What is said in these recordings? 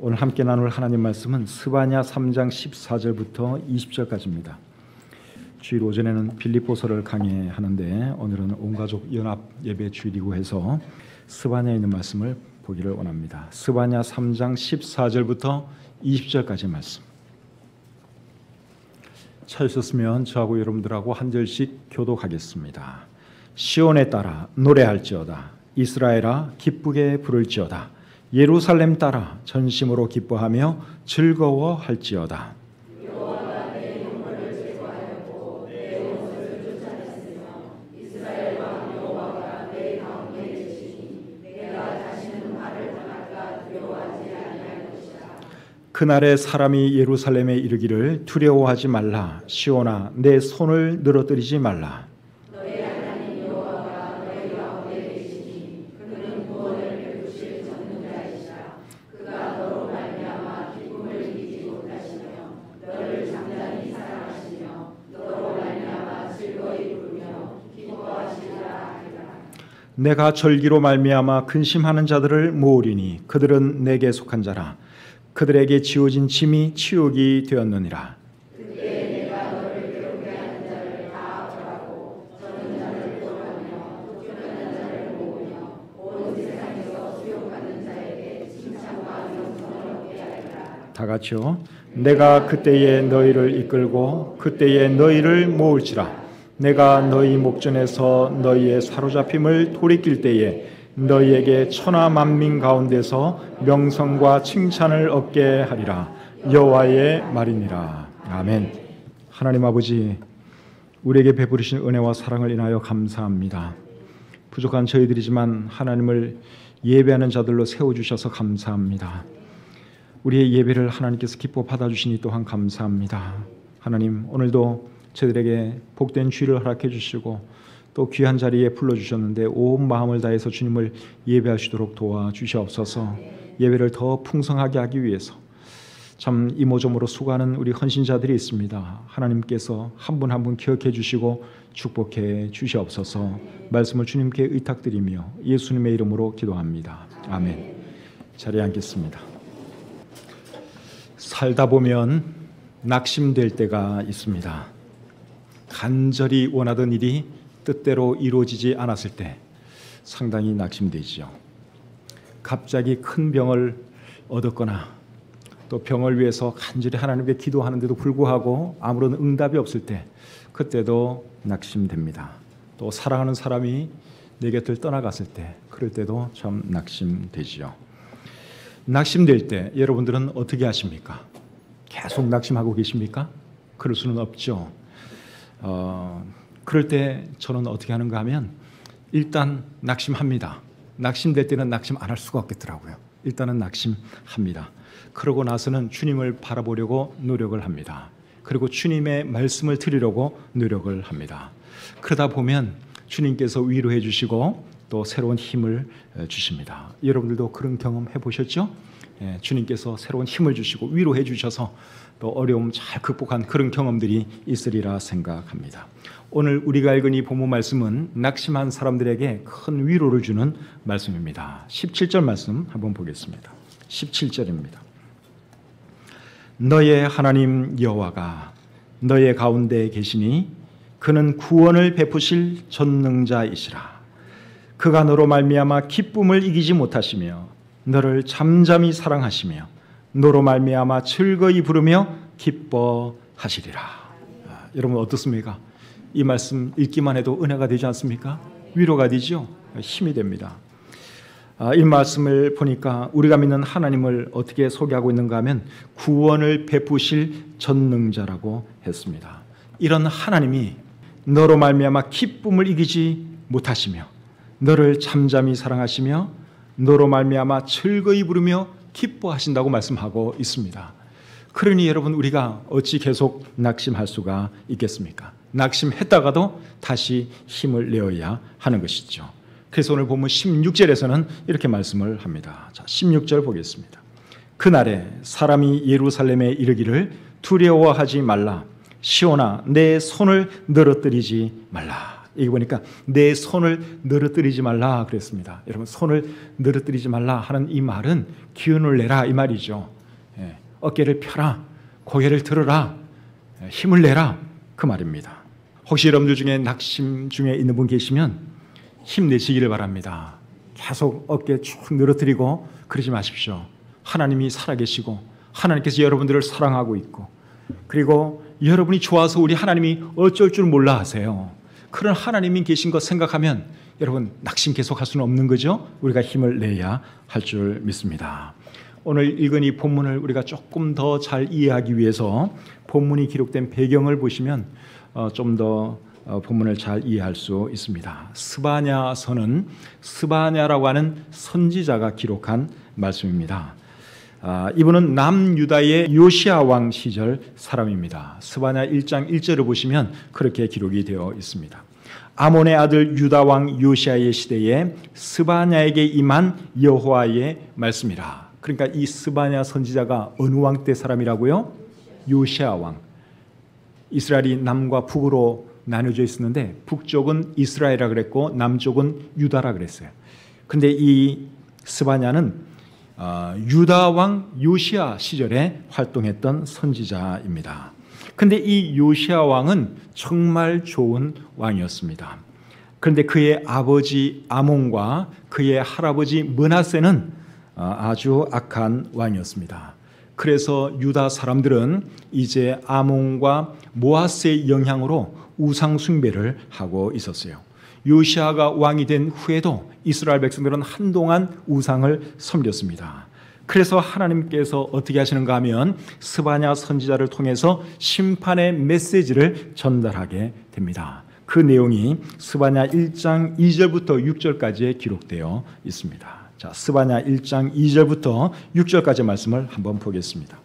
오늘 함께 나눌 하나님 말씀은 스바냐 3장 14절부터 20절까지입니다. 주일 오전에는 빌립보서를 강의하는데 오늘은 온가족 연합 예배 주일이고 해서 스바냐에 있는 말씀을 보기를 원합니다. 스바냐 3장 14절부터 20절까지 말씀. 찾으셨으면 저하고 여러분들하고 한 절씩 교독하겠습니다. 시온에 따라 노래할지어다. 이스라엘아 기쁘게 부를지어다. 예루살렘 따라 전심으로 기뻐하며 즐거워할지어다. 여호와가 내 영혼을 제거하였고 내 원수를 쫓아냈으며 이스라엘 왕 여호와가 내 가운데 계시니 내가 다시는 말을 당할까 두려워하지 아니할 것이다. 그날에 사람이 예루살렘에 이르기를 두려워하지 말라. 시온아 내 손을 늘어뜨리지 말라. 너의 하나님 여호와가 너의 가운데 계시니 그는 구원을 베푸실 전능자이시라. 그가 너로 말미암아 기쁨을 이기지 못하시며 너를 잠잠히 사랑하시며 너로 말미암아 즐거이 부르며 기뻐하시리라 하리라. 내가 절기로 말미암아 근심하는 자들을 모으리니 그들은 내게 속한 자라. 그들에게 지어진 짐이 치욕이 되었느니라. 그때 내가 너를 괴롭게 하는 자를 다 벌하고 저는 자를 돌아가며 쫓겨나는 자를 모으며 온 세상에서 수용받는 자에게 칭찬과 명성을 얻게 하리라. 다 같이요. 내가 그때에 너희를 이끌고 그때에 너희를 모을지라. 내가 너희 목전에서 너희의 사로잡힘을 돌이킬 때에 너희에게 천하 만민 가운데서 명성과 칭찬을 얻게 하리라. 여호와의 말이니라. 아멘. 하나님 아버지, 우리에게 베푸시는 은혜와 사랑을 인하여 감사합니다. 부족한 저희들이지만 하나님을 예배하는 자들로 세워주셔서 감사합니다. 우리의 예배를 하나님께서 기뻐 받아주시니 또한 감사합니다. 하나님, 오늘도 저희들에게 복된 주일을 허락해 주시고 또 귀한 자리에 불러주셨는데 온 마음을 다해서 주님을 예배하시도록 도와주시옵소서. 예배를 더 풍성하게 하기 위해서 참 이모저모로 수고하는 우리 헌신자들이 있습니다. 하나님께서 한 분 한 분 기억해 주시고 축복해 주시옵소서. 말씀을 주님께 의탁드리며 예수님의 이름으로 기도합니다. 아멘. 자리에 앉겠습니다. 살다 보면 낙심될 때가 있습니다. 간절히 원하던 일이 뜻대로 이루어지지 않았을 때 상당히 낙심되지요. 갑자기 큰 병을 얻었거나 또 병을 위해서 간절히 하나님께 기도하는데도 불구하고 아무런 응답이 없을 때 그때도 낙심됩니다. 또 사랑하는 사람이 내 곁을 떠나갔을 때 그럴 때도 참 낙심되지요. 낙심될 때 여러분들은 어떻게 하십니까? 계속 낙심하고 계십니까? 그럴 수는 없죠. 그럴 때 저는 어떻게 하는가 하면 일단 낙심합니다. 낙심될 때는 낙심 안 할 수가 없겠더라고요. 일단은 낙심합니다. 그러고 나서는 주님을 바라보려고 노력을 합니다. 그리고 주님의 말씀을 들으려고 노력을 합니다. 그러다 보면 주님께서 위로해 주시고 또 새로운 힘을 주십니다. 여러분들도 그런 경험 해보셨죠? 주님께서 새로운 힘을 주시고 위로해 주셔서 또 어려움 잘 극복한 그런 경험들이 있으리라 생각합니다. 오늘 우리가 읽은 이 본문 말씀은 낙심한 사람들에게 큰 위로를 주는 말씀입니다. 17절 말씀 한번 보겠습니다. 17절입니다. 너의 하나님 여호와가 너의 가운데 계시니 그는 구원을 베푸실 전능자이시라. 그가 너로 말미암아 기쁨을 이기지 못하시며 너를 잠잠히 사랑하시며 너로 말미암아 즐거이 부르며 기뻐하시리라. 여러분 어떻습니까? 이 말씀 읽기만 해도 은혜가 되지 않습니까? 위로가 되죠? 힘이 됩니다. 이 말씀을 보니까 우리가 믿는 하나님을 어떻게 소개하고 있는가 하면 구원을 베푸실 전능자라고 했습니다. 이런 하나님이 너로 말미암아 기쁨을 이기지 못하시며 너를 잠잠히 사랑하시며 너로 말미암아 즐거이 부르며 기뻐하신다고 말씀하고 있습니다. 그러니 여러분 우리가 어찌 계속 낙심할 수가 있겠습니까? 낙심했다가도 다시 힘을 내어야 하는 것이죠. 그래서 오늘 보면 16절에서는 이렇게 말씀을 합니다. 자, 16절 보겠습니다. 그날에 사람이 예루살렘에 이르기를 두려워하지 말라. 시온아 내 손을 늘어뜨리지 말라. 여기 보니까 내 손을 늘어뜨리지 말라 그랬습니다. 여러분, 손을 늘어뜨리지 말라 하는 이 말은 기운을 내라 이 말이죠. 어깨를 펴라, 고개를 들어라, 힘을 내라 그 말입니다. 혹시 여러분들 중에 낙심 중에 있는 분 계시면 힘내시기를 바랍니다. 계속 어깨 쭉 늘어뜨리고 그러지 마십시오. 하나님이 살아계시고 하나님께서 여러분들을 사랑하고 있고, 그리고 여러분이 좋아서 우리 하나님이 어쩔 줄 몰라 하세요. 그런 하나님이 계신 것 생각하면 여러분 낙심 계속할 수는 없는 거죠. 우리가 힘을 내야 할 줄 믿습니다. 오늘 읽은 이 본문을 우리가 조금 더 잘 이해하기 위해서 본문이 기록된 배경을 보시면 좀 더 본문을 잘 이해할 수 있습니다. 스바냐서는 스바냐라고 하는 선지자가 기록한 말씀입니다. 이분은 남유다의 요시야 왕 시절 사람입니다. 스바냐 1장 1절을 보시면 그렇게 기록이 되어 있습니다. 아몬의 아들 유다 왕 요시야의 시대에 스바냐에게 임한 여호와의 말씀이라. 그러니까 이 스바냐 선지자가 어느 왕 때 사람이라고요? 요시야 왕. 이스라엘이 남과 북으로 나눠져 있었는데 북쪽은 이스라엘이라 그랬고 남쪽은 유다라 그랬어요. 그런데 이 스바냐는 유다 왕 요시야 시절에 활동했던 선지자입니다. 그런데 이 요시야 왕은 정말 좋은 왕이었습니다. 그런데 그의 아버지 아몬과 그의 할아버지 므낫세는 아주 악한 왕이었습니다. 그래서 유다 사람들은 이제 아몬과 모아스의 영향으로 우상 숭배를 하고 있었어요. 요시아가 왕이 된 후에도 이스라엘 백성들은 한동안 우상을 섬겼습니다. 그래서 하나님께서 어떻게 하시는가 하면 스바냐 선지자를 통해서 심판의 메시지를 전달하게 됩니다. 그 내용이 스바냐 1장 2절부터 6절까지에 기록되어 있습니다. 자, 스바냐 1장 2절부터 6절까지 말씀을 한번 보겠습니다.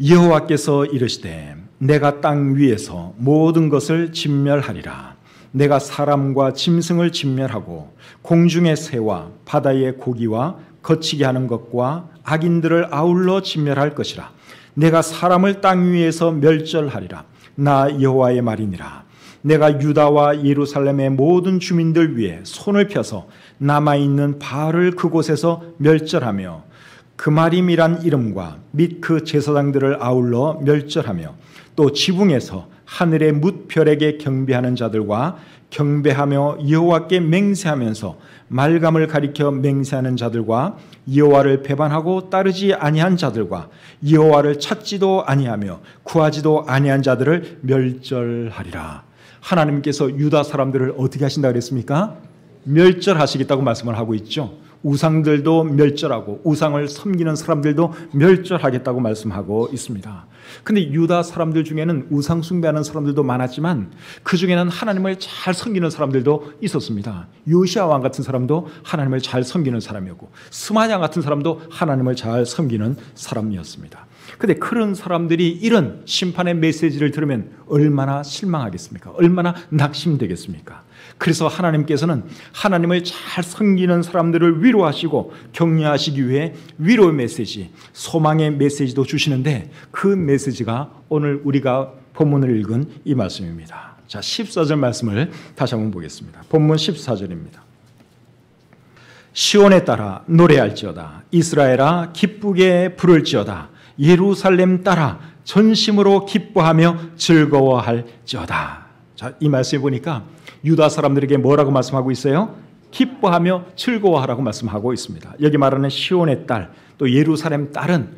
여호와께서 이르시되 내가 땅 위에서 모든 것을 진멸하리라. 내가 사람과 짐승을 진멸하고 공중의 새와 바다의 고기와 거치게 하는 것과 악인들을 아울러 진멸할 것이라. 내가 사람을 땅 위에서 멸절하리라. 나 여호와의 말이니라. 내가 유다와 예루살렘의 모든 주민들 위에 손을 펴서 남아있는 바알을 그곳에서 멸절하며 그마림이란 이름과 및 그 제사장들을 아울러 멸절하며 또 지붕에서 하늘의 뭇별에게 경배하는 자들과 경배하며 여호와께 맹세하면서 말감을 가리켜 맹세하는 자들과 여호와를 배반하고 따르지 아니한 자들과 여호와를 찾지도 아니하며 구하지도 아니한 자들을 멸절하리라. 하나님께서 유다 사람들을 어떻게 하신다 그랬습니까? 멸절하시겠다고 말씀을 하고 있죠. 우상들도 멸절하고 우상을 섬기는 사람들도 멸절하겠다고 말씀하고 있습니다. 그런데 유다 사람들 중에는 우상 숭배하는 사람들도 많았지만 그 중에는 하나님을 잘 섬기는 사람들도 있었습니다. 요시야 왕 같은 사람도 하나님을 잘 섬기는 사람이었고 스마냐 같은 사람도 하나님을 잘 섬기는 사람이었습니다. 그런데 그런 사람들이 이런 심판의 메시지를 들으면 얼마나 실망하겠습니까? 얼마나 낙심되겠습니까? 그래서 하나님께서는 하나님을 잘 섬기는 사람들을 위로하시고 격려하시기 위해 위로의 메시지, 소망의 메시지도 주시는데 그 메시지가 오늘 우리가 본문을 읽은 이 말씀입니다. 자, 14절 말씀을 다시 한번 보겠습니다. 본문 14절입니다. 시온에 따라 노래할지어다. 이스라엘아 기쁘게 부를지어다. 예루살렘 따라 전심으로 기뻐하며 즐거워할지어다. 자, 이 말씀을 보니까 유다 사람들에게 뭐라고 말씀하고 있어요? 기뻐하며 즐거워하라고 말씀하고 있습니다. 여기 말하는 시온의 딸, 또 예루살렘 딸은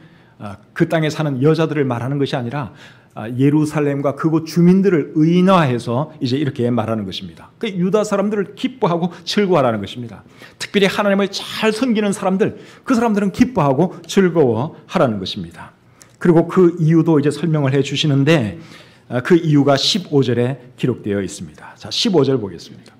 그 땅에 사는 여자들을 말하는 것이 아니라 예루살렘과 그곳 주민들을 의인화해서 이제 이렇게 말하는 것입니다. 그 유다 사람들을 기뻐하고 즐거워하라는 것입니다. 특별히 하나님을 잘 섬기는 사람들, 그 사람들은 기뻐하고 즐거워하라는 것입니다. 그리고 그 이유도 이제 설명을 해 주시는데 그 이유가 15절에 기록되어 있습니다. 자, 15절 보겠습니다.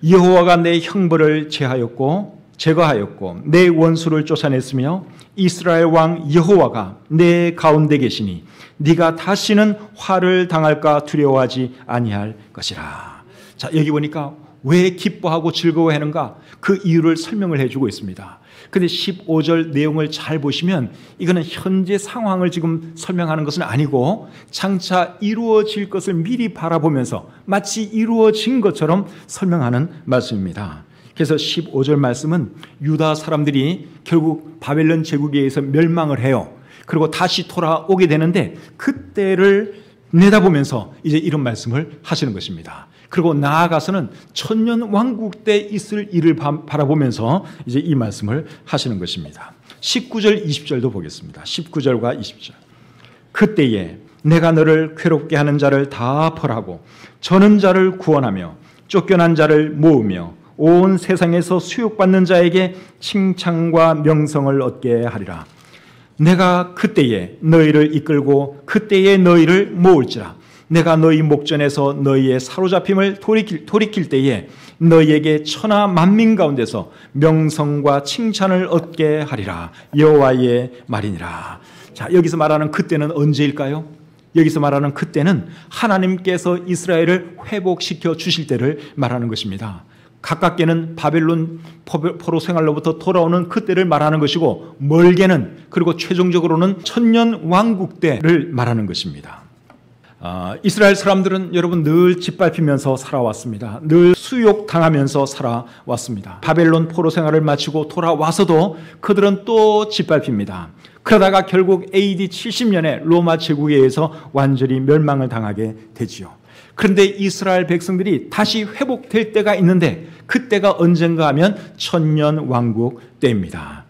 여호와가 내 형벌을 제거하였고 내 원수를 쫓아냈으며 이스라엘 왕 여호와가 내 가운데 계시니 네가 다시는 화를 당할까 두려워하지 아니할 것이라. 자, 여기 보니까 왜 기뻐하고 즐거워하는가 그 이유를 설명을 해주고 있습니다. 근데 15절 내용을 잘 보시면 이거는 현재 상황을 지금 설명하는 것은 아니고 장차 이루어질 것을 미리 바라보면서 마치 이루어진 것처럼 설명하는 말씀입니다. 그래서 15절 말씀은 유다 사람들이 결국 바벨론 제국에 의해서 멸망을 해요. 그리고 다시 돌아오게 되는데 그때를 내다보면서 이제 이런 말씀을 하시는 것입니다. 그리고 나아가서는 천년 왕국 때 있을 일을 바라보면서 이제 이 말씀을 하시는 것입니다. 19절, 20절도 보겠습니다. 19절과 20절. 그때에 내가 너를 괴롭게 하는 자를 다 벌하고 저는 자를 구원하며 쫓겨난 자를 모으며 온 세상에서 수욕받는 자에게 칭찬과 명성을 얻게 하리라. 내가 그때에 너희를 이끌고 그때에 너희를 모을지라. 내가 너희 목전에서 너희의 사로잡힘을 돌이킬 때에 너희에게 천하 만민 가운데서 명성과 칭찬을 얻게 하리라. 여호와의 말이니라. 자, 여기서 말하는 그때는 언제일까요? 여기서 말하는 그때는 하나님께서 이스라엘을 회복시켜 주실 때를 말하는 것입니다. 가깝게는 바벨론 포로 생활로부터 돌아오는 그때를 말하는 것이고 멀게는 그리고 최종적으로는 천년 왕국 때를 말하는 것입니다. 이스라엘 사람들은 여러분 늘 짓밟히면서 살아왔습니다. 늘 수욕당하면서 살아왔습니다. 바벨론 포로 생활을 마치고 돌아와서도 그들은 또 짓밟힙니다. 그러다가 결국 AD 70년에 로마 제국에 의해서 완전히 멸망을 당하게 되지요. 그런데 이스라엘 백성들이 다시 회복될 때가 있는데 그때가 언젠가 하면 천년왕국 때입니다.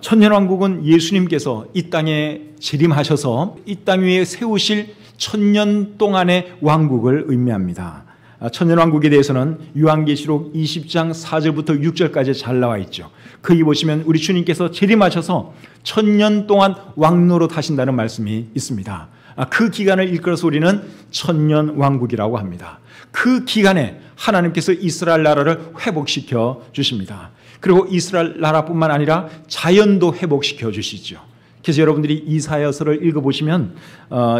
천년왕국은 예수님께서 이 땅에 재림하셔서 이 땅 위에 세우실 천년 동안의 왕국을 의미합니다. 천년왕국에 대해서는 요한계시록 20장 4절부터 6절까지 잘 나와 있죠. 거기 보시면 우리 주님께서 재림하셔서 천년 동안 왕노릇 하신다는 말씀이 있습니다. 그 기간을 일컬어서 우리는 천년왕국이라고 합니다. 그 기간에 하나님께서 이스라엘 나라를 회복시켜 주십니다. 그리고 이스라엘 나라뿐만 아니라 자연도 회복시켜 주시죠. 그래서 여러분들이 이사야서를 읽어보시면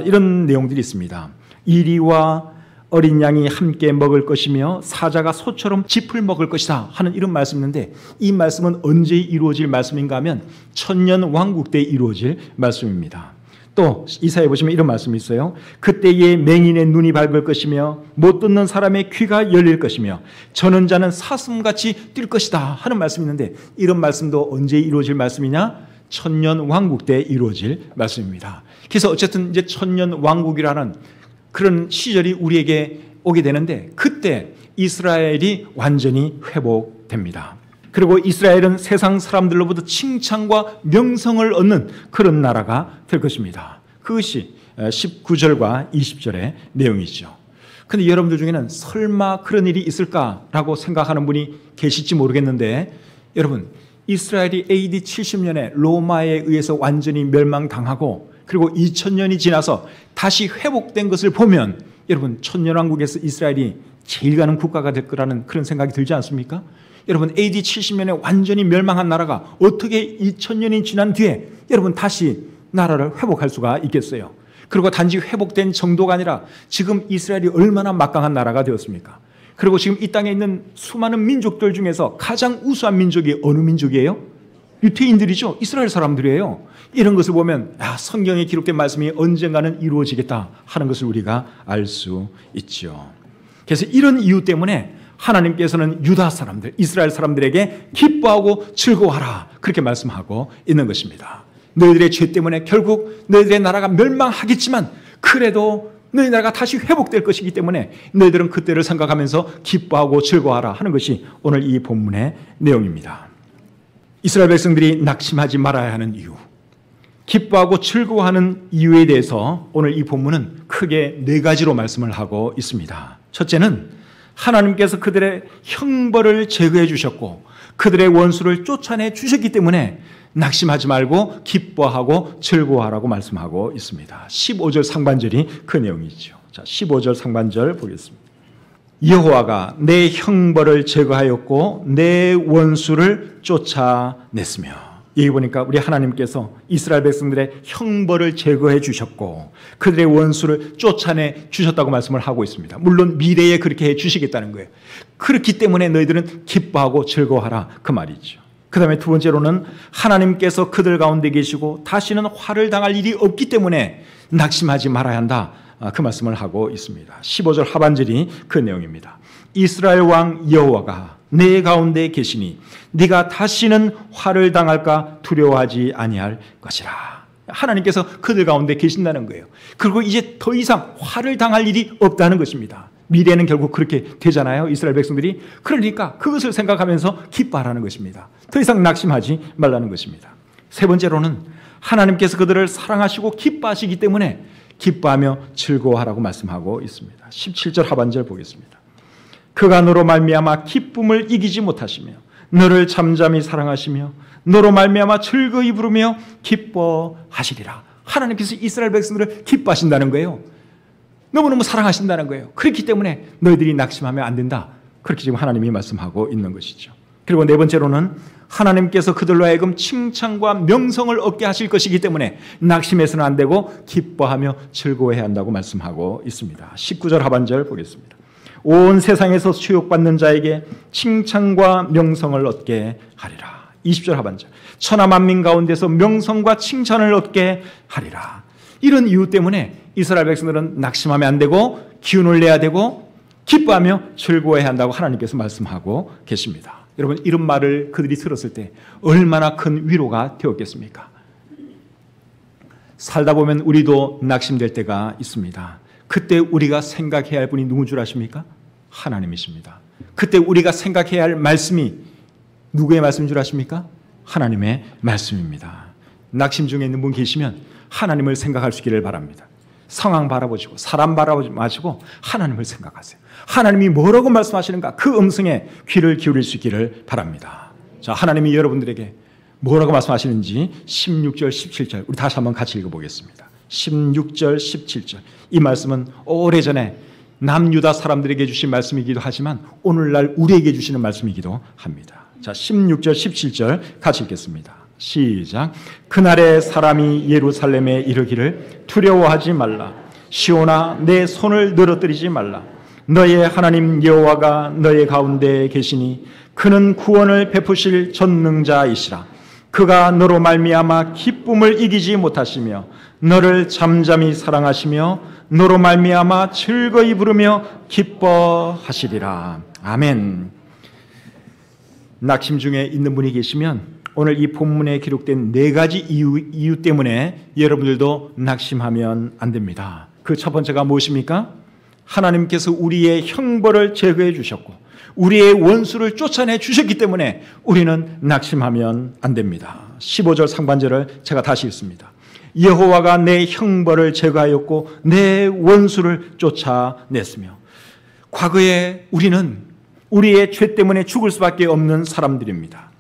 이런 내용들이 있습니다. 이리와 어린 양이 함께 먹을 것이며 사자가 소처럼 짚을 먹을 것이다 하는 이런 말씀이 있는데 이 말씀은 언제 이루어질 말씀인가 하면 천년왕국 때 이루어질 말씀입니다. 또 이사야에 보시면 이런 말씀이 있어요. 그때에 맹인의 눈이 밝을 것이며 못 듣는 사람의 귀가 열릴 것이며 저는 자는 사슴같이 뛸 것이다 하는 말씀이 있는데 이런 말씀도 언제 이루어질 말씀이냐? 천년 왕국 때 이루어질 말씀입니다. 그래서 어쨌든 이제 천년 왕국이라는 그런 시절이 우리에게 오게 되는데 그때 이스라엘이 완전히 회복됩니다. 그리고 이스라엘은 세상 사람들로부터 칭찬과 명성을 얻는 그런 나라가 될 것입니다. 그것이 19절과 20절의 내용이죠. 그런데 여러분들 중에는 설마 그런 일이 있을까라고 생각하는 분이 계실지 모르겠는데 여러분 이스라엘이 AD 70년에 로마에 의해서 완전히 멸망당하고 그리고 2000년이 지나서 다시 회복된 것을 보면 여러분 천년왕국에서 이스라엘이 제일 가는 국가가 될 거라는 그런 생각이 들지 않습니까? 여러분 AD 70년에 완전히 멸망한 나라가 어떻게 2000년이 지난 뒤에 여러분 다시 나라를 회복할 수가 있겠어요? 그리고 단지 회복된 정도가 아니라 지금 이스라엘이 얼마나 막강한 나라가 되었습니까? 그리고 지금 이 땅에 있는 수많은 민족들 중에서 가장 우수한 민족이 어느 민족이에요? 유태인들이죠. 이스라엘 사람들이에요. 이런 것을 보면 성경에 기록된 말씀이 언젠가는 이루어지겠다 하는 것을 우리가 알 수 있죠. 그래서 이런 이유 때문에 하나님께서는 유다 사람들, 이스라엘 사람들에게 기뻐하고 즐거워하라 그렇게 말씀하고 있는 것입니다. 너희들의 죄 때문에 결국 너희들의 나라가 멸망하겠지만 그래도 너희 나라가 다시 회복될 것이기 때문에 너희들은 그때를 생각하면서 기뻐하고 즐거워하라 하는 것이 오늘 이 본문의 내용입니다. 이스라엘 백성들이 낙심하지 말아야 하는 이유, 기뻐하고 즐거워하는 이유에 대해서 오늘 이 본문은 크게 4가지로 말씀을 하고 있습니다. 첫째는 하나님께서 그들의 형벌을 제거해 주셨고 그들의 원수를 쫓아내 주셨기 때문에 낙심하지 말고 기뻐하고 즐거워하라고 말씀하고 있습니다. 15절 상반절이 그 내용이죠. 자, 15절 상반절 보겠습니다. 여호와가 내 형벌을 제거하였고 내 원수를 쫓아냈으며 여기 보니까 우리 하나님께서 이스라엘 백성들의 형벌을 제거해 주셨고 그들의 원수를 쫓아내 주셨다고 말씀을 하고 있습니다. 물론 미래에 그렇게 해 주시겠다는 거예요. 그렇기 때문에 너희들은 기뻐하고 즐거워하라 그 말이죠. 그 다음에 두 번째로는 하나님께서 그들 가운데 계시고 다시는 화를 당할 일이 없기 때문에 낙심하지 말아야 한다. 그 말씀을 하고 있습니다. 15절 하반절이 그 내용입니다. 이스라엘 왕 여호와가 내 가운데 계시니 네가 다시는 화를 당할까 두려워하지 아니할 것이라. 하나님께서 그들 가운데 계신다는 거예요. 그리고 이제 더 이상 화를 당할 일이 없다는 것입니다. 미래는 결국 그렇게 되잖아요. 이스라엘 백성들이. 그러니까 그것을 생각하면서 기뻐하라는 것입니다. 더 이상 낙심하지 말라는 것입니다. 세 번째로는 하나님께서 그들을 사랑하시고 기뻐하시기 때문에 기뻐하며 즐거워하라고 말씀하고 있습니다. 17절 하반절 보겠습니다. 그가 너로 말미암아 기쁨을 이기지 못하시며 너를 잠잠히 사랑하시며 너로 말미암아 즐거이 부르며 기뻐하시리라. 하나님께서 이스라엘 백성들을 기뻐하신다는 거예요. 너무너무 사랑하신다는 거예요. 그렇기 때문에 너희들이 낙심하면 안 된다. 그렇게 지금 하나님이 말씀하고 있는 것이죠. 그리고 네 번째로는 하나님께서 그들로 하여금 칭찬과 명성을 얻게 하실 것이기 때문에 낙심해서는 안 되고 기뻐하며 즐거워해야 한다고 말씀하고 있습니다. 19절 하반절 보겠습니다. 온 세상에서 수욕받는 자에게 칭찬과 명성을 얻게 하리라. 20절 하반절. 천하 만민 가운데서 명성과 칭찬을 얻게 하리라. 이런 이유 때문에 이스라엘 백성들은 낙심하면 안 되고 기운을 내야 되고 기뻐하며 즐거워해야 한다고 하나님께서 말씀하고 계십니다. 여러분, 이런 말을 그들이 들었을 때 얼마나 큰 위로가 되었겠습니까? 살다 보면 우리도 낙심될 때가 있습니다. 그때 우리가 생각해야 할 분이 누군 줄 아십니까? 하나님이십니다. 그때 우리가 생각해야 할 말씀이 누구의 말씀인 줄 아십니까? 하나님의 말씀입니다. 낙심 중에 있는 분 계시면 하나님을 생각할 수 있기를 바랍니다. 상황 바라보시고 사람 바라보지 마시고 하나님을 생각하세요. 하나님이 뭐라고 말씀하시는가, 그 음성에 귀를 기울일 수 있기를 바랍니다. 자, 하나님이 여러분들에게 뭐라고 말씀하시는지 16절 17절 우리 다시 한번 같이 읽어보겠습니다. 16절 17절 이 말씀은 오래전에 남유다 사람들에게 주신 말씀이기도 하지만 오늘날 우리에게 주시는 말씀이기도 합니다. 자, 16절 17절 같이 읽겠습니다. 시작. 그날에 사람이 예루살렘에 이르기를 두려워하지 말라. 시온아 내 손을 늘어뜨리지 말라. 너의 하나님 여호와가 너의 가운데 계시니 그는 구원을 베푸실 전능자이시라. 그가 너로 말미암아 기쁨을 이기지 못하시며 너를 잠잠히 사랑하시며 너로 말미암아 즐거이 부르며 기뻐하시리라. 아멘. 낙심 중에 있는 분이 계시면 오늘 이 본문에 기록된 네 가지 이유 때문에 여러분들도 낙심하면 안 됩니다. 그 첫 번째가 무엇입니까? 하나님께서 우리의 형벌을 제거해 주셨고 우리의 원수를 쫓아내 주셨기 때문에 우리는 낙심하면 안 됩니다. 15절 상반절을 제가 다시 읽습니다. 여호와가 내 형벌을 제거하였고 내 원수를 쫓아냈으며. 과거에 우리는 우리의 죄 때문에 죽을 수밖에 없는 사람들입니다.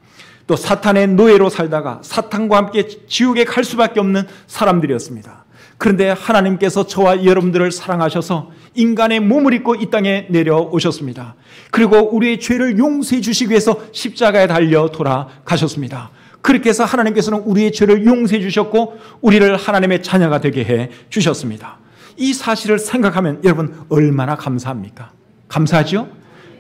또 사탄의 노예로 살다가 사탄과 함께 지옥에 갈 수밖에 없는 사람들이었습니다. 그런데 하나님께서 저와 여러분들을 사랑하셔서 인간의 몸을 입고 이 땅에 내려오셨습니다. 그리고 우리의 죄를 용서해 주시기 위해서 십자가에 달려 돌아가셨습니다. 그렇게 해서 하나님께서는 우리의 죄를 용서해 주셨고 우리를 하나님의 자녀가 되게 해 주셨습니다. 이 사실을 생각하면 여러분 얼마나 감사합니까? 감사하죠?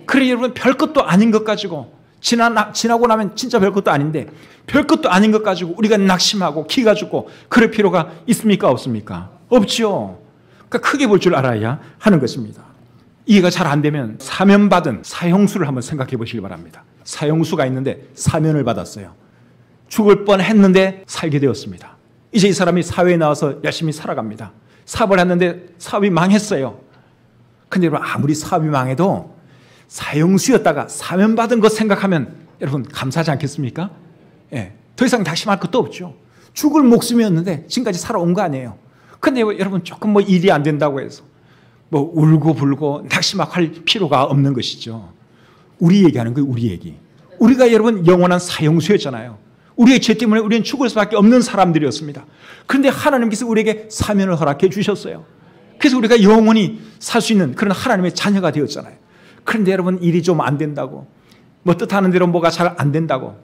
그래 여러분 별것도 아닌 것 가지고 지나고 나면 진짜 별것도 아닌데 별것도 아닌 것 가지고 우리가 낙심하고 기가 죽고 그럴 필요가 있습니까? 없습니까? 없죠. 그러니까 크게 볼 줄 알아야 하는 것입니다. 이해가 잘 안 되면 사면받은 사형수를 한번 생각해 보시기 바랍니다. 사형수가 있는데 사면을 받았어요. 죽을 뻔했는데 살게 되었습니다. 이제 이 사람이 사회에 나와서 열심히 살아갑니다. 사업을 했는데 사업이 망했어요. 근데 여러분 아무리 사업이 망해도 사형수였다가 사면받은 것 생각하면 여러분 감사하지 않겠습니까? 예, 더 이상 낙심할 것도 없죠. 죽을 목숨이었는데 지금까지 살아온 거 아니에요. 근데 여러분 조금 일이 안 된다고 해서 울고 불고 낙심할 필요가 없는 것이죠. 우리 얘기하는 거예요. 우리 얘기. 우리가 여러분 영원한 사형수였잖아요. 우리의 죄 때문에 우리는 죽을 수밖에 없는 사람들이었습니다. 그런데 하나님께서 우리에게 사면을 허락해 주셨어요. 그래서 우리가 영원히 살 수 있는 그런 하나님의 자녀가 되었잖아요. 그런데 여러분 일이 좀 안 된다고 뜻하는 대로 뭐가 잘 안 된다고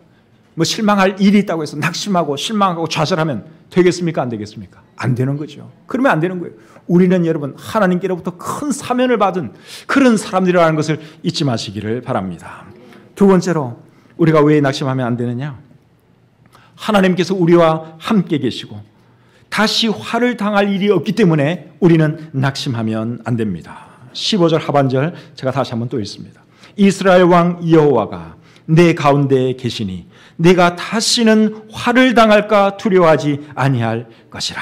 실망할 일이 있다고 해서 낙심하고 실망하고 좌절하면 되겠습니까? 안 되겠습니까? 안 되는 거죠. 그러면 안 되는 거예요. 우리는 여러분 하나님께로부터 큰 사면을 받은 그런 사람들이라는 것을 잊지 마시기를 바랍니다. 두 번째로 우리가 왜 낙심하면 안 되느냐? 하나님께서 우리와 함께 계시고 다시 화를 당할 일이 없기 때문에 우리는 낙심하면 안 됩니다. 15절 하반절 제가 다시 한번 또 읽습니다. 이스라엘 왕 여호와가 내 가운데 계시니 내가 다시는 화를 당할까 두려워하지 아니할 것이라.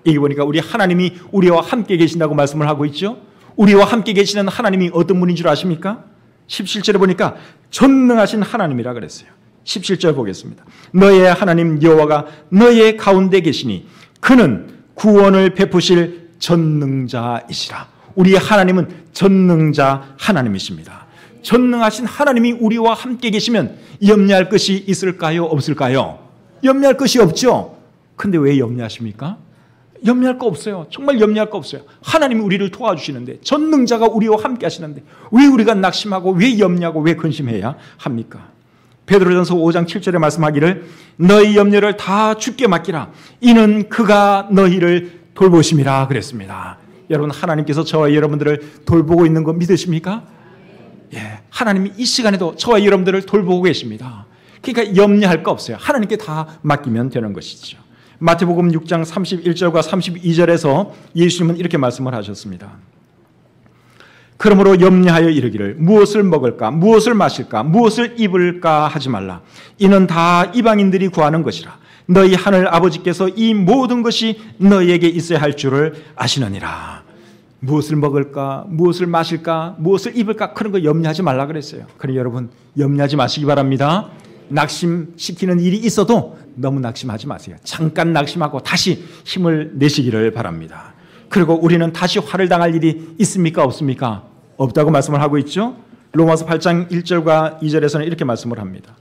여기 보니까 우리 하나님이 우리와 함께 계신다고 말씀을 하고 있죠. 우리와 함께 계시는 하나님이 어떤 분인 줄 아십니까? 17절에 보니까 전능하신 하나님이라 그랬어요. 17절 보겠습니다. 너의 하나님 여호와가 너의 가운데 계시니 그는 구원을 베푸실 전능자이시라. 우리의 하나님은 전능자 하나님이십니다. 전능하신 하나님이 우리와 함께 계시면 염려할 것이 있을까요? 없을까요? 염려할 것이 없죠. 근데 왜 염려하십니까? 염려할 거 없어요. 정말 염려할 거 없어요. 하나님이 우리를 도와주시는데, 전능자가 우리와 함께 하시는데 왜 우리가 낙심하고 왜 염려하고 왜 근심해야 합니까? 베드로전서 5장 7절에 말씀하기를 너희 염려를 다 주께 맡기라. 이는 그가 너희를 돌보심이라 그랬습니다. 여러분, 하나님께서 저와 여러분들을 돌보고 있는 거 믿으십니까? 예, 하나님이 이 시간에도 저와 여러분들을 돌보고 계십니다. 그러니까 염려할 거 없어요. 하나님께 다 맡기면 되는 것이죠. 마태복음 6장 31절과 32절에서 예수님은 이렇게 말씀을 하셨습니다. 그러므로 염려하여 이르기를 무엇을 먹을까 무엇을 마실까 무엇을 입을까 하지 말라. 이는 다 이방인들이 구하는 것이라. 너희 하늘 아버지께서 이 모든 것이 너희에게 있어야 할 줄을 아시느니라. 무엇을 먹을까 무엇을 마실까 무엇을 입을까 그런 거 염려하지 말라 그랬어요. 그러니 여러분 염려하지 마시기 바랍니다. 낙심시키는 일이 있어도 너무 낙심하지 마세요. 잠깐 낙심하고 다시 힘을 내시기를 바랍니다. 그리고 우리는 다시 화를 당할 일이 있습니까 없습니까? 없다고 말씀을 하고 있죠. 로마서 8장 1절과 2절에서는 이렇게 말씀을 합니다.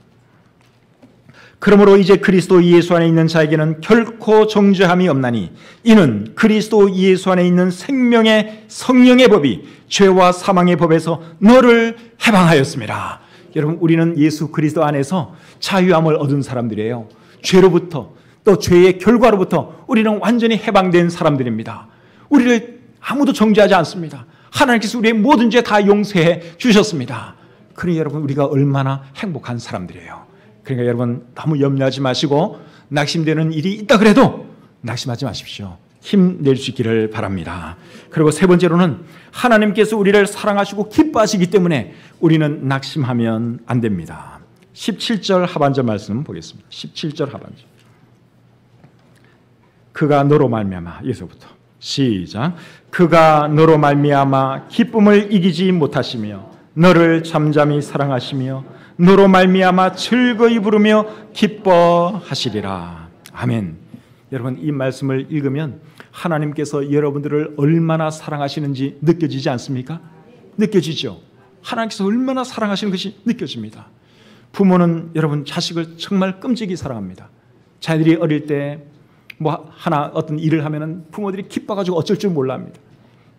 그러므로 이제 그리스도 예수 안에 있는 자에게는 결코 정죄함이 없나니 이는 그리스도 예수 안에 있는 생명의 성령의 법이 죄와 사망의 법에서 너를 해방하였습니다. 여러분, 우리는 예수 그리스도 안에서 자유함을 얻은 사람들이에요. 죄로부터 또 죄의 결과로부터 우리는 완전히 해방된 사람들입니다. 우리를 아무도 정죄하지 않습니다. 하나님께서 우리의 모든 죄 다 용서해 주셨습니다. 그러니 여러분, 우리가 얼마나 행복한 사람들이에요. 그러니까 여러분 너무 염려하지 마시고 낙심되는 일이 있다 그래도 낙심하지 마십시오. 힘낼 수 있기를 바랍니다. 그리고 세 번째로는 하나님께서 우리를 사랑하시고 기뻐하시기 때문에 우리는 낙심하면 안 됩니다. 17절 하반절 말씀 보겠습니다. 17절 하반절. 그가 너로 말미암아, 여기서부터 시작. 그가 너로 말미암아 기쁨을 이기지 못하시며 너를 잠잠히 사랑하시며 너로 말미암아 즐거이 부르며 기뻐하시리라. 아멘. 여러분, 이 말씀을 읽으면 하나님께서 여러분들을 얼마나 사랑하시는지 느껴지지 않습니까? 느껴지죠. 하나님께서 얼마나 사랑하시는 것이 느껴집니다. 부모는 여러분 자식을 정말 끔찍이 사랑합니다. 자녀들이 어릴 때 뭐 하나 어떤 일을 하면은 부모들이 기뻐가지고 어쩔 줄 몰라 합니다.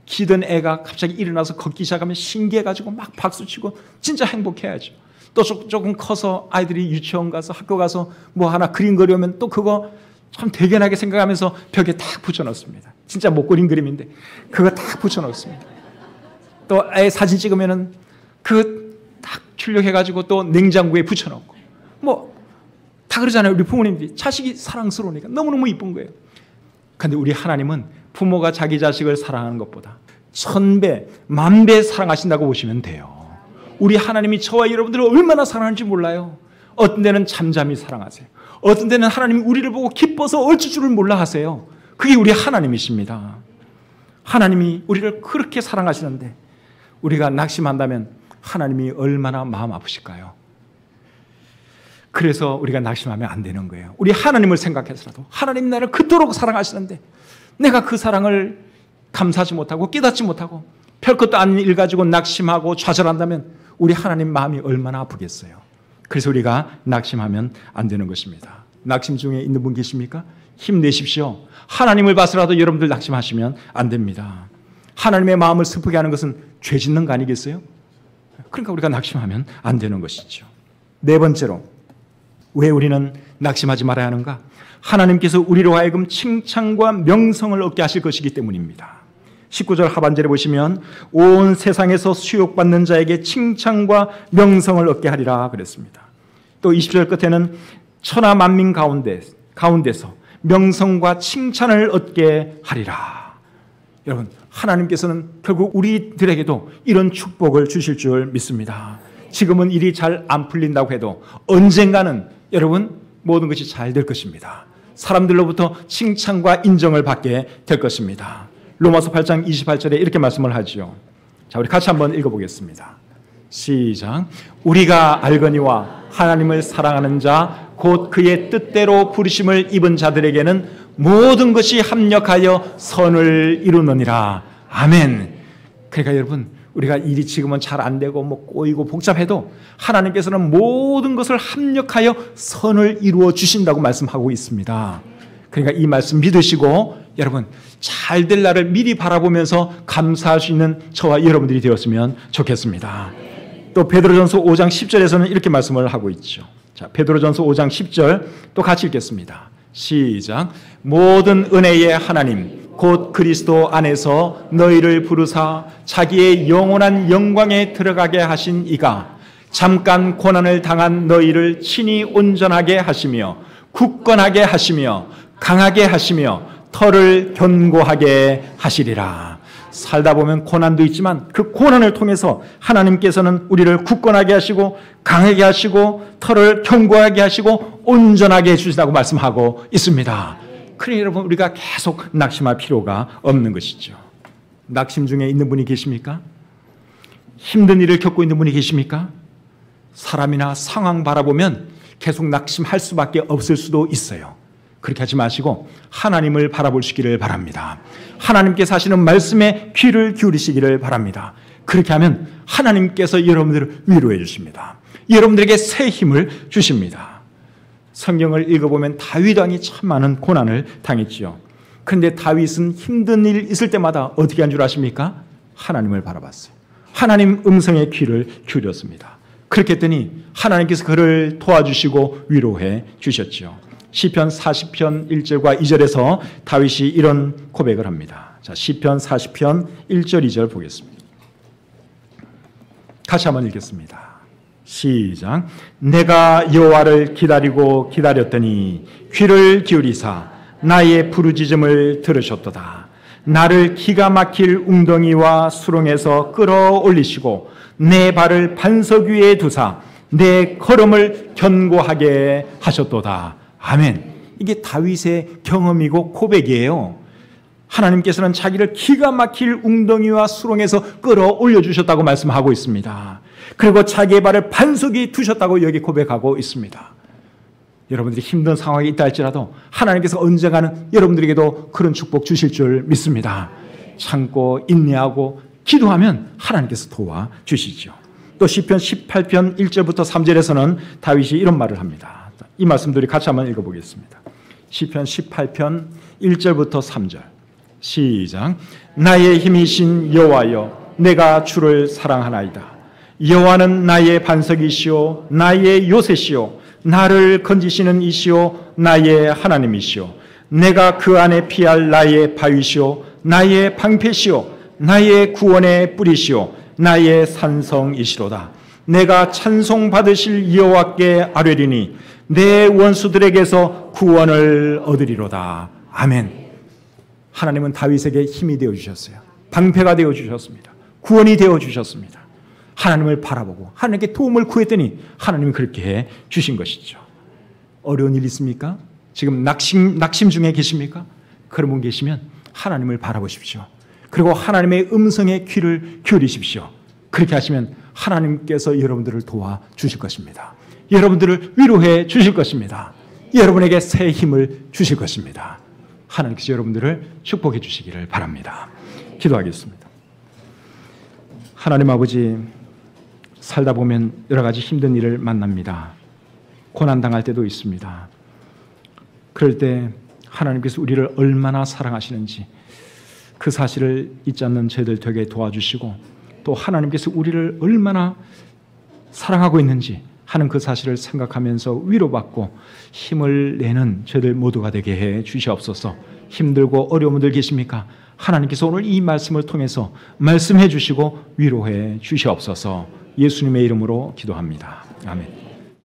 기던 애가 갑자기 일어나서 걷기 시작하면 신기해가지고 막 박수치고 진짜 행복해야죠. 또 조금 커서 아이들이 유치원 가서 학교 가서 뭐 하나 그림 그려면 또 그거 참 대견하게 생각하면서 벽에 딱 붙여놓습니다. 진짜 못 그린 그림인데 그거 딱 붙여놓습니다. 또 애 사진 찍으면은 그거 딱 출력해가지고 또 냉장고에 붙여놓고 뭐 다 그러잖아요. 우리 부모님들이 자식이 사랑스러우니까 너무너무 이쁜 거예요. 그런데 우리 하나님은 부모가 자기 자식을 사랑하는 것보다 1000배, 10,000배 사랑하신다고 보시면 돼요. 우리 하나님이 저와 여러분들을 얼마나 사랑하는지 몰라요. 어떤 데는 잠잠히 사랑하세요. 어떤 데는 하나님이 우리를 보고 기뻐서 어쩔 줄을 몰라 하세요. 그게 우리 하나님이십니다. 하나님이 우리를 그렇게 사랑하시는데 우리가 낙심한다면 하나님이 얼마나 마음 아프실까요? 그래서 우리가 낙심하면 안 되는 거예요. 우리 하나님을 생각해서라도 하나님 나를 그토록 사랑하시는데 내가 그 사랑을 감사하지 못하고 깨닫지 못하고 별것도 아닌 일 가지고 낙심하고 좌절한다면 우리 하나님 마음이 얼마나 아프겠어요. 그래서 우리가 낙심하면 안 되는 것입니다. 낙심 중에 있는 분 계십니까? 힘내십시오. 하나님을 봐서라도 여러분들 낙심하시면 안 됩니다. 하나님의 마음을 슬프게 하는 것은 죄 짓는 거 아니겠어요? 그러니까 우리가 낙심하면 안 되는 것이죠. 네 번째로 왜 우리는 낙심하지 말아야 하는가? 하나님께서 우리로 하여금 칭찬과 명성을 얻게 하실 것이기 때문입니다. 19절 하반절에 보시면 온 세상에서 수욕받는 자에게 칭찬과 명성을 얻게 하리라 그랬습니다. 또 20절 끝에는 천하 만민 가운데서 명성과 칭찬을 얻게 하리라. 여러분, 하나님께서는 결국 우리들에게도 이런 축복을 주실 줄 믿습니다. 지금은 일이 잘 안 풀린다고 해도 언젠가는 여러분 모든 것이 잘 될 것입니다. 사람들로부터 칭찬과 인정을 받게 될 것입니다. 로마서 8장 28절에 이렇게 말씀을 하죠. 자, 우리 같이 한번 읽어보겠습니다. 시작. 우리가 알거니와 하나님을 사랑하는 자 곧 그의 뜻대로 부르심을 입은 자들에게는 모든 것이 합력하여 선을 이루느니라. 아멘. 그러니까 여러분, 우리가 일이 지금은 잘 안 되고 뭐 꼬이고 복잡해도 하나님께서는 모든 것을 합력하여 선을 이루어 주신다고 말씀하고 있습니다. 그러니까 이 말씀 믿으시고 여러분 잘 될 날을 미리 바라보면서 감사할 수 있는 저와 여러분들이 되었으면 좋겠습니다. 또 베드로전서 5장 10절에서는 이렇게 말씀을 하고 있죠. 자, 베드로전서 5장 10절 또 같이 읽겠습니다. 시작. 모든 은혜의 하나님 곧 그리스도 안에서 너희를 부르사 자기의 영원한 영광에 들어가게 하신 이가 잠깐 고난을 당한 너희를 친히 온전하게 하시며 굳건하게 하시며 강하게 하시며 터를 견고하게 하시리라. 살다 보면 고난도 있지만 그 고난을 통해서 하나님께서는 우리를 굳건하게 하시고 강하게 하시고 터를 견고하게 하시고 온전하게 해주신다고 말씀하고 있습니다. 그러니 여러분 우리가 계속 낙심할 필요가 없는 것이죠. 낙심 중에 있는 분이 계십니까? 힘든 일을 겪고 있는 분이 계십니까? 사람이나 상황 바라보면 계속 낙심할 수밖에 없을 수도 있어요. 그렇게 하지 마시고 하나님을 바라보시기를 바랍니다. 하나님께서 하시는 말씀에 귀를 기울이시기를 바랍니다. 그렇게 하면 하나님께서 여러분들을 위로해 주십니다. 여러분들에게 새 힘을 주십니다. 성경을 읽어보면 다윗 왕이 참 많은 고난을 당했지요. 그런데 다윗은 힘든 일 있을 때마다 어떻게 한 줄 아십니까? 하나님을 바라봤어요. 하나님 음성에 귀를 기울였습니다. 그렇게 했더니 하나님께서 그를 도와주시고 위로해 주셨지요. 시편 40편 1절과 2절에서 다윗이 이런 고백을 합니다. 자, 시편 40편 1절 2절 보겠습니다. 같이 한번 읽겠습니다. 시작. 내가 여호와를 기다리고 기다렸더니 귀를 기울이사 나의 부르짖음을 들으셨도다. 나를 기가 막힐 웅덩이와 수렁에서 끌어올리시고 내 발을 반석 위에 두사 내 걸음을 견고하게 하셨도다. 아멘. 이게 다윗의 경험이고 고백이에요. 하나님께서는 자기를 기가 막힐 웅덩이와 수렁에서 끌어올려 주셨다고 말씀하고 있습니다. 그리고 자기의 발을 반석 위에 두셨다고 여기 고백하고 있습니다. 여러분들이 힘든 상황에 있다 할지라도 하나님께서 언젠가는 여러분들에게도 그런 축복 주실 줄 믿습니다. 참고 인내하고 기도하면 하나님께서 도와주시죠. 또 시편 18편 1절부터 3절에서는 다윗이 이런 말을 합니다. 이 말씀들이 같이 한번 읽어보겠습니다. 시편 18편 1절부터 3절 시작. 나의 힘이신 여호와여 내가 주를 사랑하나이다. 여호와는 나의 반석이시오 나의 요새시오 나를 건지시는 이시오 나의 하나님이시오 내가 그 안에 피할 나의 바위시오 나의 방패시오 나의 구원의 뿌리시오 나의 산성이시로다. 내가 찬송받으실 여호와께 아뢰리니 내 원수들에게서 구원을 얻으리로다. 아멘. 하나님은 다윗에게 힘이 되어주셨어요. 방패가 되어주셨습니다. 구원이 되어주셨습니다. 하나님을 바라보고 하나님께 도움을 구했더니 하나님이 그렇게 해 주신 것이죠. 어려운 일 있습니까? 지금 낙심 중에 계십니까? 그런 분 계시면 하나님을 바라보십시오. 그리고 하나님의 음성에 귀를 기울이십시오. 그렇게 하시면 하나님께서 여러분들을 도와주실 것입니다. 여러분들을 위로해 주실 것입니다. 여러분에게 새 힘을 주실 것입니다. 하나님께서 여러분들을 축복해 주시기를 바랍니다. 기도하겠습니다. 하나님 아버지, 살다 보면 여러 가지 힘든 일을 만납니다. 고난당할 때도 있습니다. 그럴 때 하나님께서 우리를 얼마나 사랑하시는지 그 사실을 잊지 않는 저희들 되게 도와주시고 또 하나님께서 우리를 얼마나 사랑하고 있는지 하는 그 사실을 생각하면서 위로받고 힘을 내는 저희들 모두가 되게 해 주시옵소서. 힘들고 어려운 분들 계십니까? 하나님께서 오늘 이 말씀을 통해서 말씀해 주시고 위로해 주시옵소서. 예수님의 이름으로 기도합니다. 아멘.